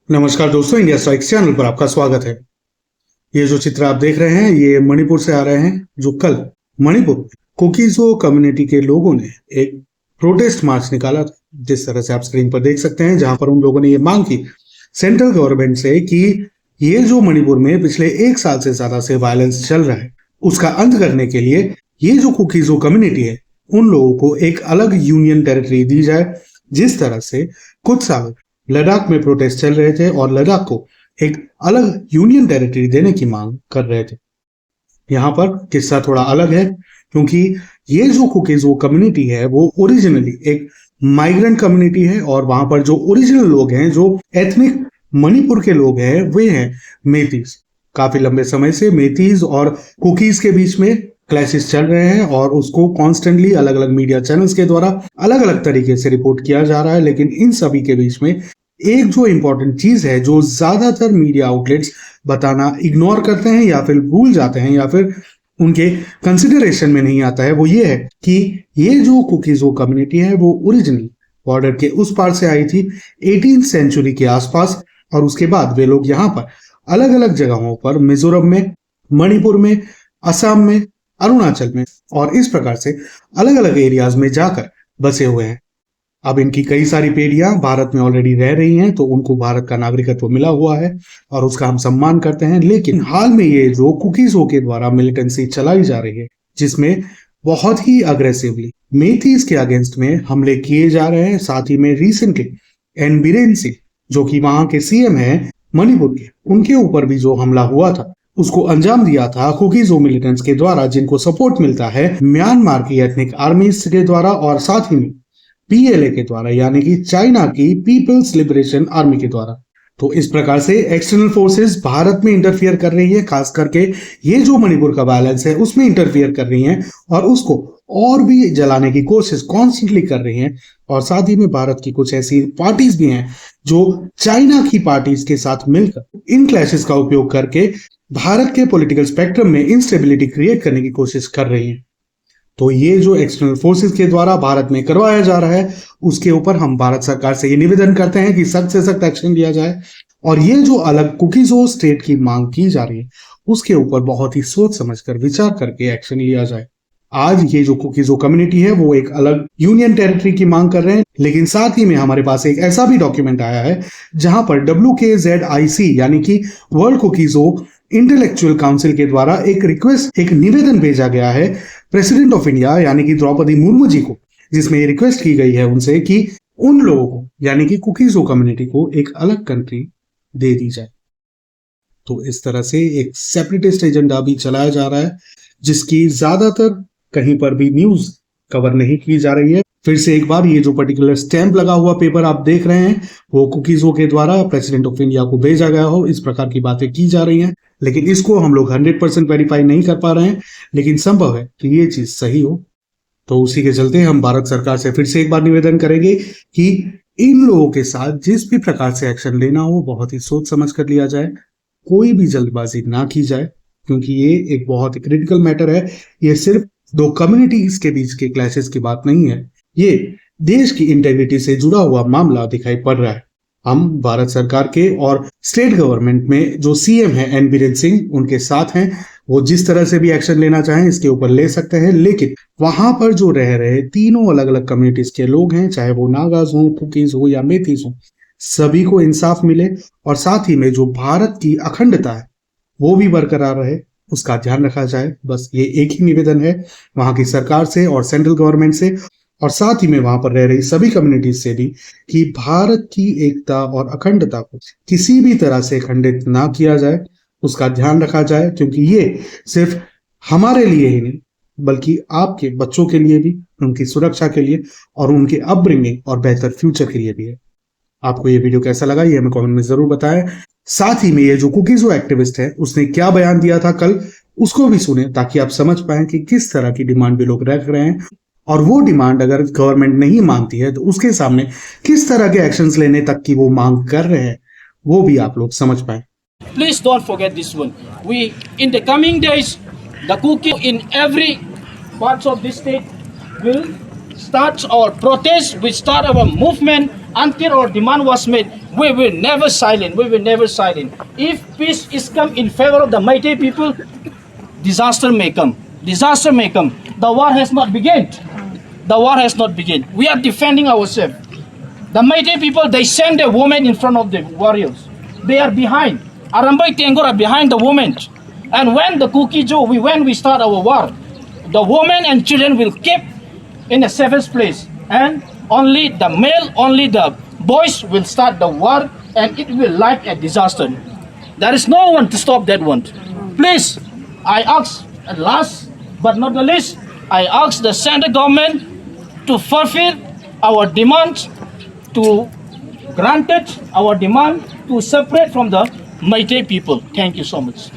नमस्कार दोस्तों, India strikes channel पर आपका स्वागत है। ये जो चित्र आप देख रहे हैं ये मणिपुर से आ रहे हैं, जो कल मणिपुर में कुकीज़ो कम्युनिटी के लोगों ने एक प्रोटेस्ट मार्च निकाला था। जिस तरह से आप स्क्रीन पर देख सकते हैं, जहां पर उन लोगों ने ये मांग की सेंट्रल गवर्नमेंट से कि ये जो मणिपुर में पिछले 1 साल से ज्यादा से वायलेंस चल रहा है उसका अंत करने के लिए ये जो कुकीज़ो कम्युनिटी है उन लोगों को एक अलग यूनियन टेरिटरी दी जाए। जिस तरह से कुछ साल लद्दाख में प्रोटेस्ट चल रहे थे और लद्दाख को एक अलग यूनियन टेरिटरी देने की मांग कर रहे थे। यहाँ पर किस्सा थोड़ा अलग है, क्योंकि ये जो कुकीज़ो कम्युनिटी है वो ओरिजिनली एक माइग्रेंट कम्युनिटी है और वहां पर जो ओरिजिनल लोग हैं, जो एथनिक मणिपुर के लोग हैं, वे हैं मेतीज। काफी लंबे समय से मेतीज और कुकीज के बीच में क्लैशेस चल रहे हैं और उसको कॉन्स्टेंटली अलग अलग मीडिया चैनल्स के द्वारा अलग अलग तरीके से रिपोर्ट किया जा रहा है। लेकिन इन सभी के बीच में एक जो इंपॉर्टेंट चीज है, जो ज्यादातर मीडिया आउटलेट्स बताना इग्नोर करते हैं या फिर भूल जाते हैं या फिर उनके कंसिडरेशन में नहीं आता है, वो ये है कि ये जो कुकीज़ो कम्युनिटी है वो ओरिजिनली बॉर्डर के उस पार से आई थी 18th सेंचुरी के आसपास। और उसके बाद वे लोग यहाँ पर अलग अलग जगहों पर मिजोरम में, मणिपुर में, असम में, अरुणाचल में और इस प्रकार से अलग अलग एरियाज में जाकर बसे हुए हैं। अब इनकी कई सारी पीढ़ियां भारत में ऑलरेडी रह रही हैं, तो उनको भारत का नागरिकत्व मिला हुआ है और उसका हम सम्मान करते हैं। लेकिन हाल में ये जो कुकीज़ो के द्वारा मिलिटेंसी चलाई जा रही है, जिसमें बहुत ही अग्रेसिवली मेथीज के अगेंस्ट में हमले किए जा रहे हैं, साथ ही में रिसेंटली एन बीरेन सिंह जो कि वहां के सीएम हैं मणिपुर के, उनके ऊपर भी जो हमला हुआ था उसको अंजाम दिया था कुकीज़ो मिलिटेंट्स के द्वारा, जिनको सपोर्ट मिलता है म्यांमार की एथनिक आर्मीज के द्वारा और साथ ही में पीएलए के द्वारा, यानी कि चाइना की पीपल्स लिबरेशन आर्मी के द्वारा। तो इस प्रकार से एक्सटर्नल फोर्सेस भारत में इंटरफियर कर रही है, खास करके ये जो मणिपुर का बैलेंस है उसमें इंटरफियर कर रही हैं और उसको और भी जलाने की कोशिश कॉन्स्टेंटली कर रही हैं। और साथ ही में भारत की कुछ ऐसी पार्टीज भी हैं जो चाइना की पार्टीज के साथ मिलकर इन क्लैशेस का उपयोग करके भारत के पॉलिटिकल स्पेक्ट्रम में इंस्टेबिलिटी क्रिएट करने की कोशिश कर रही हैं। तो ये जो एक्सटर्नल फोर्सेस के द्वारा भारत में करवाया जा रहा है, उसके ऊपर हम भारत सरकार से ये निवेदन करते हैं कि सख्त से सख्त एक्शन लिया जाए और ये जो अलग कुकीज़ो स्टेट की मांग की जा रही है उसके ऊपर बहुत ही सोच समझकर विचार करके एक्शन लिया जाए। आज ये जो कुकीज़ो कम्युनिटी है वो एक अलग यूनियन टेरिटरी की मांग कर रहे हैं, लेकिन साथ ही में हमारे पास एक ऐसा भी डॉक्यूमेंट आया है जहां पर WKZIC यानी कि वर्ल्ड कुकीज़ो इंटेलेक्चुअल काउंसिल के द्वारा एक रिक्वेस्ट, एक निवेदन भेजा गया है प्रेसिडेंट ऑफ इंडिया यानी कि द्रौपदी मुर्मू जी को, जिसमें ये रिक्वेस्ट की गई है उनसे कि उन लोगों को यानी कि कुकीज़ो कम्युनिटी को एक अलग कंट्री दे दी जाए। तो इस तरह से एक सेपरेटिस्ट एजेंडा भी चलाया जा रहा है, जिसकी ज्यादातर कहीं पर भी न्यूज कवर नहीं की जा रही है। फिर से एक बार, ये जो पर्टिकुलर स्टैंप लगा हुआ पेपर आप देख रहे हैं वो कुकीज़ो के द्वारा प्रेसिडेंट ऑफ इंडिया को भेजा गया हो, इस प्रकार की बातें की जा रही हैं। लेकिन इसको हम लोग 100% वेरीफाई नहीं कर पा रहे हैं, लेकिन संभव है कि ये चीज सही हो। तो उसी के चलते हम भारत सरकार से फिर से एक बार निवेदन करेंगे कि इन लोगों के साथ जिस भी प्रकार से एक्शन लेना हो बहुत ही सोच समझ कर लिया जाए, कोई भी जल्दबाजी ना की जाए, क्योंकि ये एक बहुत ही क्रिटिकल मैटर है। ये सिर्फ दो कम्युनिटीज के बीच के क्लैशेस की बात नहीं है, ये देश की इंटेग्रिटी से जुड़ा हुआ मामला दिखाई पड़ रहा है। हम भारत सरकार के और स्टेट गवर्नमेंट में जो सीएम है एन बीरेन सिंह, उनके साथ हैं। वो जिस तरह से भी एक्शन लेना चाहें इसके ऊपर ले सकते हैं, लेकिन वहां पर जो रह रहे तीनों अलग अलग कम्युनिटीज के लोग हैं, चाहे वो नागाज हो, कुकीज हो या मेतीज हो, सभी को इंसाफ मिले और साथ ही में जो भारत की अखंडता है वो भी बरकरार रहे, उसका ध्यान रखा जाए। बस ये एक ही निवेदन है वहां की सरकार से और सेंट्रल गवर्नमेंट से और साथ ही में वहां पर रह रही सभी कम्युनिटीज से भी, कि भारत की एकता और अखंडता को किसी भी तरह से खंडित ना किया जाए, उसका ध्यान रखा जाए। क्योंकि ये सिर्फ हमारे लिए ही नहीं बल्कि आपके बच्चों के लिए भी, उनकी सुरक्षा के लिए और उनके अपब्रिंगिंग और बेहतर फ्यूचर के लिए भी है। आपको ये वीडियो कैसा लगा ये हमें कमेंट में जरूर बताएं। साथ ही में ये जो कुकीज़ो एक्टिविस्ट है उसने क्या बयान दिया था कल, उसको भी सुने, ताकि आप समझ पाएं कि किस तरह की डिमांड भी लोग रख रहे हैं और वो डिमांड अगर गवर्नमेंट नहीं मानती है तो उसके सामने किस तरह के एक्शंस लेने तक की वो मांग कर रहे हैं, वो भी आप लोग समझ पाए। Please don't forget this one. We, in the coming days, the cookie in every parts of this state will start our protest, we start our movement until our demand was made. We will never silent. We will never silent. If peace is come in favor of the Meitei people, disaster may come. Disaster may come. The war has not begun. The war has not begun. We are defending ourselves. The Meitei people, they send the women in front of the warriors. They are behind. Arambai Tengor are behind the women. And when the Kuki-Jo, when we start our war, the women and children will keep in a safest place. And only the male, only the boys will start the war, and it will like a disaster. There is no one to stop that one. Please, I ask, at last but not the least, I ask the central government to fulfill our demand, to grant it our demand to separate from the Meitei people. Thank you so much.